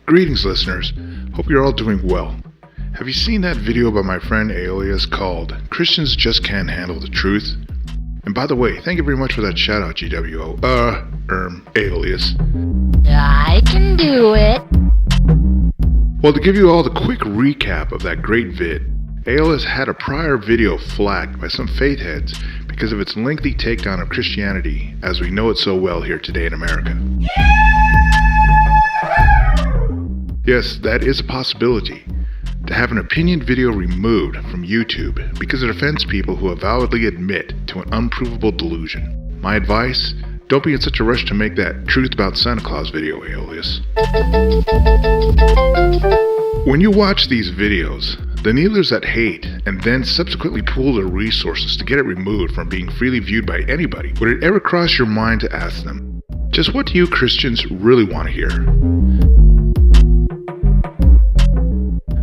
Greetings, listeners. Hope you're all doing well. Have you seen that video by my friend Alias called Christians Just Can't Handle the Truth? And by the way, thank you very much for that shout out, GWO. Alias. I can do it. Well, to give you all the quick recap of that great vid, Alias had a prior video flagged by some faith heads because of its lengthy takedown of Christianity as we know it so well here today in America. Yes, that is a possibility. To have an opinion video removed from YouTube because it offends people who avowedly admit to an unprovable delusion. My advice? Don't be in such a rush to make that Truth About Santa Claus video, Alias. When you watch these videos, the kneelers that hate and then subsequently pool their resources to get it removed from being freely viewed by anybody, would it ever cross your mind to ask them, just what do you Christians really want to hear?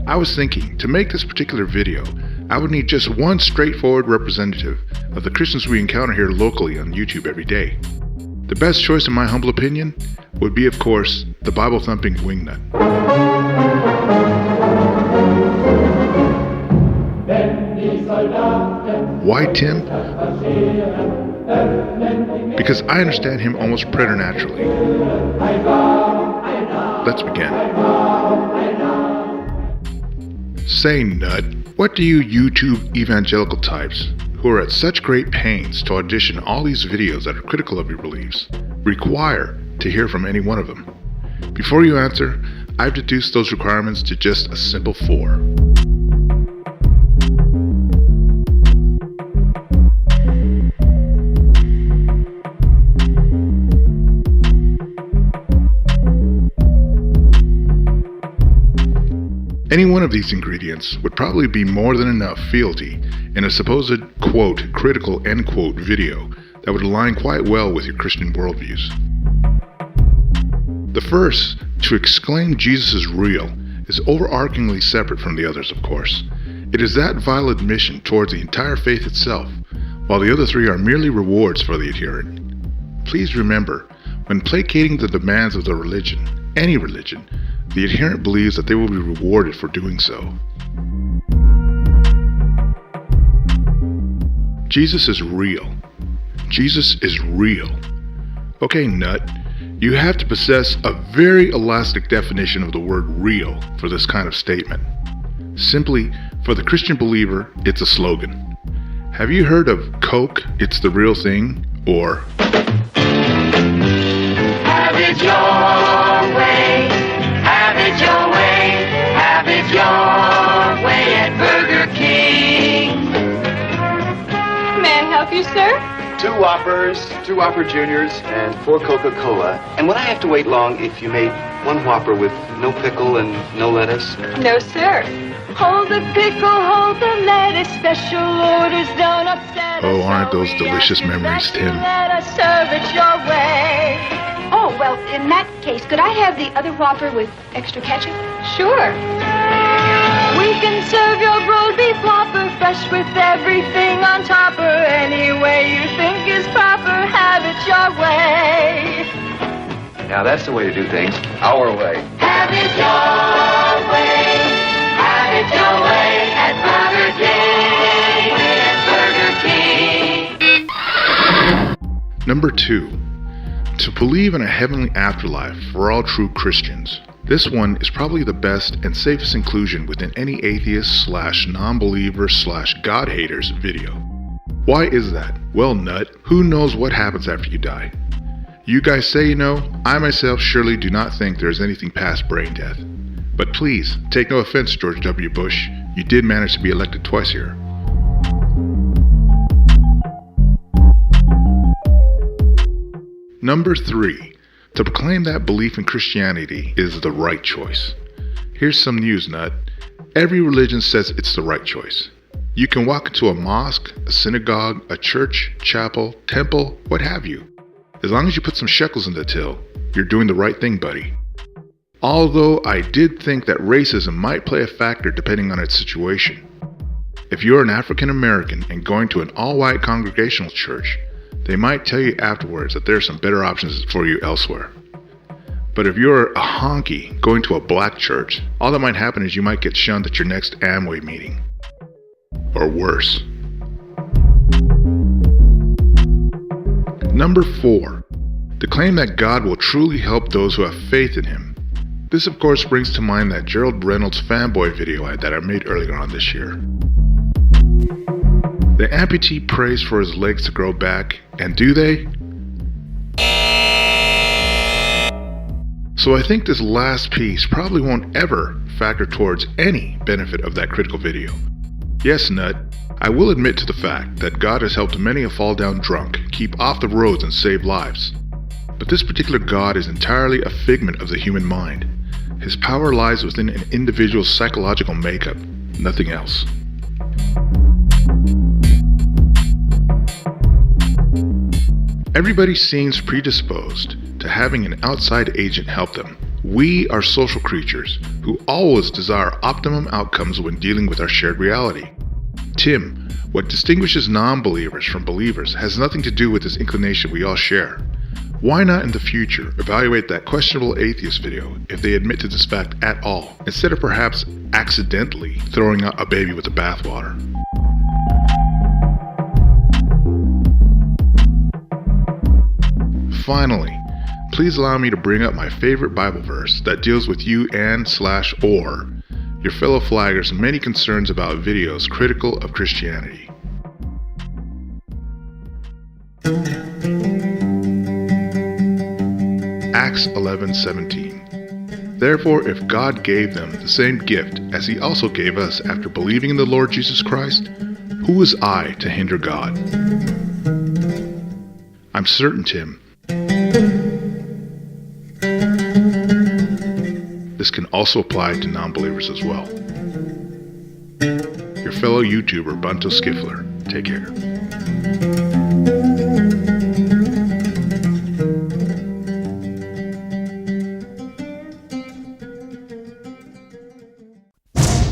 I was thinking, to make this particular video, I would need just one straightforward representative of the Christians we encounter here locally on YouTube every day. The best choice in my humble opinion would be, of course, the Bible-thumping wingnut. Why Tim? Because I understand him almost preternaturally. Let's begin. Say, nut, what do you YouTube evangelical types, who are at such great pains to audition all these videos that are critical of your beliefs, require to hear from any one of them? Before you answer, I've deduced those requirements to just a simple 4. Any one of these ingredients would probably be more than enough fealty in a supposed, quote, critical, end quote, video that would align quite well with your Christian worldviews. The first, to exclaim Jesus is real, is overarchingly separate from the others, of course. It is that vile admission towards the entire faith itself, while the other 3 are merely rewards for the adherent. Please remember, when placating the demands of the religion, any religion, the adherent believes that they will be rewarded for doing so. Jesus is real. Jesus is real. Okay, nut, you have to possess a very elastic definition of the word real for this kind of statement. Simply, for the Christian believer, it's a slogan. Have you heard of Coke, it's the real thing, or have it your way, have it your way, have it your way at Burger King. May I help you, sir? 2 Whoppers, 2 Whopper Juniors, and 4 Coca-Cola. And would I have to wait long if you made 1 Whopper with no pickle and no lettuce? No, sir. Hold the pickle, hold the lettuce, special orders don't upset us. Oh, aren't those delicious memories, Tim? Let us serve it your way. Oh, well, in that case, could I have the other Whopper with extra ketchup? Sure. We can serve your rolled beef Whopper fresh with everything on topper. Any way you think is proper, have it your way. Now that's the way to do things. Our way. Have it your way. Have it your way at Burger King. Number 2. To believe in a heavenly afterlife for all true Christians. This one is probably the best and safest inclusion within any atheist / non-believer / God haters video. Why is that? Well, nut, who knows what happens after you die? You guys say you know, I myself surely do not think there is anything past brain death. But please, take no offense, George W. Bush, you did manage to be elected twice here. Number 3. To proclaim that belief in Christianity is the right choice. Here's some news, nut. Every religion says it's the right choice. You can walk into a mosque, a synagogue, a church, chapel, temple, what have you. As long as you put some shekels in the till, you're doing the right thing, buddy. Although I did think that racism might play a factor depending on its situation. If you're an African American and going to an all-white congregational church, they might tell you afterwards that there are some better options for you elsewhere. But if you're a honky going to a black church, all that might happen is you might get shunned at your next Amway meeting. Or worse. Number 4. To claim that God will truly help those who have faith in Him. This of course brings to mind that Gerald Reynolds fanboy video that I made earlier on this year. The amputee prays for his legs to grow back, and do they? So I think this last piece probably won't ever factor towards any benefit of that critical video. Yes, Nut, I will admit to the fact that God has helped many a fall down drunk keep off the roads and save lives. But this particular God is entirely a figment of the human mind. His power lies within an individual's psychological makeup, nothing else. Everybody seems predisposed to having an outside agent help them. We are social creatures who always desire optimum outcomes when dealing with our shared reality. Tim, what distinguishes non-believers from believers has nothing to do with this inclination we all share. Why not in the future evaluate that questionable atheist video if they admit to this fact at all, instead of perhaps accidentally throwing out a baby with the bathwater? Finally, please allow me to bring up my favorite Bible verse that deals with you and/or your fellow flaggers' many concerns about videos critical of Christianity. Acts 11:17. Therefore, if God gave them the same gift as He also gave us after believing in the Lord Jesus Christ, who is I to hinder God? I'm certain, Tim, this can also apply to non-believers as well. Your fellow YouTuber, Bunto Skiffler. Take care.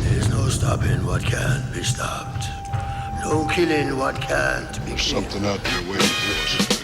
There's no stopping what can't be stopped. No killing what can't be killed. Something out there waiting for us.